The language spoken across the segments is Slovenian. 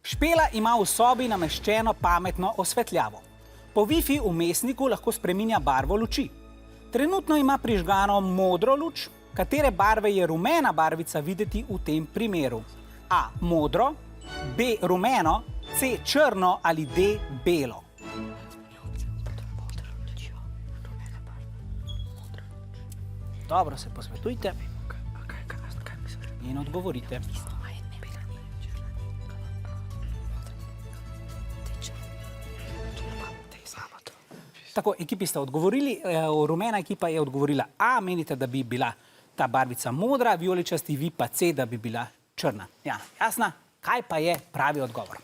Špela ima v sobi nameščeno pametno osvetljavo. Po Wi-Fi vmesniku lahko spreminja barvo luči. Trenutno ima prižgano modro luč, katere barve je rumena barvica videti v tem primeru. A. Modro, B. Rumeno, C. Črno ali D. Belo. Dobro se posvetujte in odgovorite. Tako, ekipi ste odgovorili, rumena ekipa je odgovorila A, menite, da bi bila ta barvica modra, vijoličasti, vi pa C, da bi bila črna. Ja, jasna, kaj pa je pravi odgovor?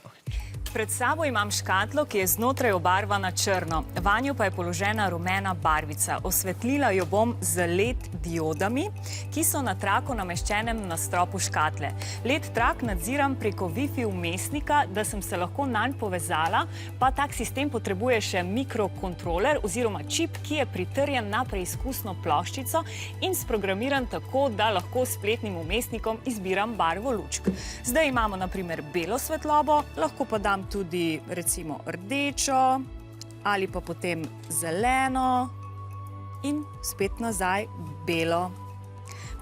Pred sabo imam škatlo, ki je znotraj obarvana črno. Vanjo pa je položena rumena barvica. Osvetlila jo bom z LED diodami, ki so na traku nameščenem na stropu škatle. LED trak nadziram preko Wi-Fi vmesnika, da sem se lahko nanj povezala, pa tak sistem potrebuje še mikrokontroler oziroma čip, ki je pritrjen na preizkusno ploščico in sprogramiran tako, da lahko s spletnim vmesnikom izbiram barvo lučk. Zdaj imamo na primer belo svetlobo, lahko pa dam tudi recimo rdečo ali pa potem zeleno in spet nazaj belo.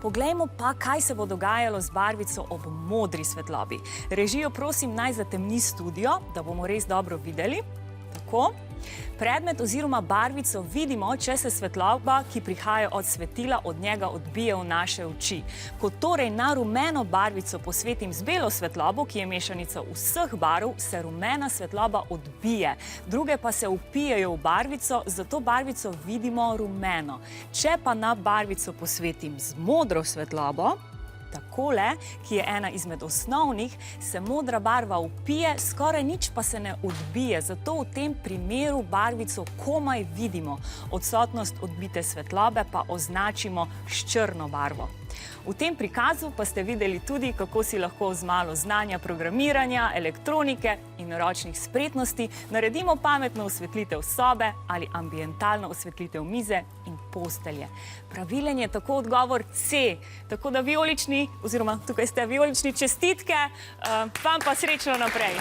Poglejmo pa, kaj se bo dogajalo z barvico ob modri svetlobi. Režijo prosim, naj zatemni studio, da bomo res dobro videli. Tako. Predmet oziroma barvico vidimo, če se svetloba, ki prihaja od svetila, od njega odbije v naše oči. Ko torej na rumeno barvico posvetim z belo svetlobo, ki je mešanica vseh barv, se rumena svetloba odbije. Druge pa se vpijejo v barvico, zato barvico vidimo rumeno. Če pa na barvico posvetim z modro svetlobo, takole, ki je ena izmed osnovnih, se modra barva vpije, skoraj nič pa se ne odbije, zato v tem primeru barvico komaj vidimo. Odsotnost odbite svetlobe pa označimo s črno barvo. V tem prikazu pa ste videli tudi, kako si lahko z malo znanja programiranja, elektronike in ročnih spretnosti naredimo pametno osvetlitev sobe ali ambientalno osvetlitev mize in postelje. Pravilen je tako odgovor C. Tako da vijolični, oziroma tukaj ste vijolični, čestitke, vam pa srečno naprej.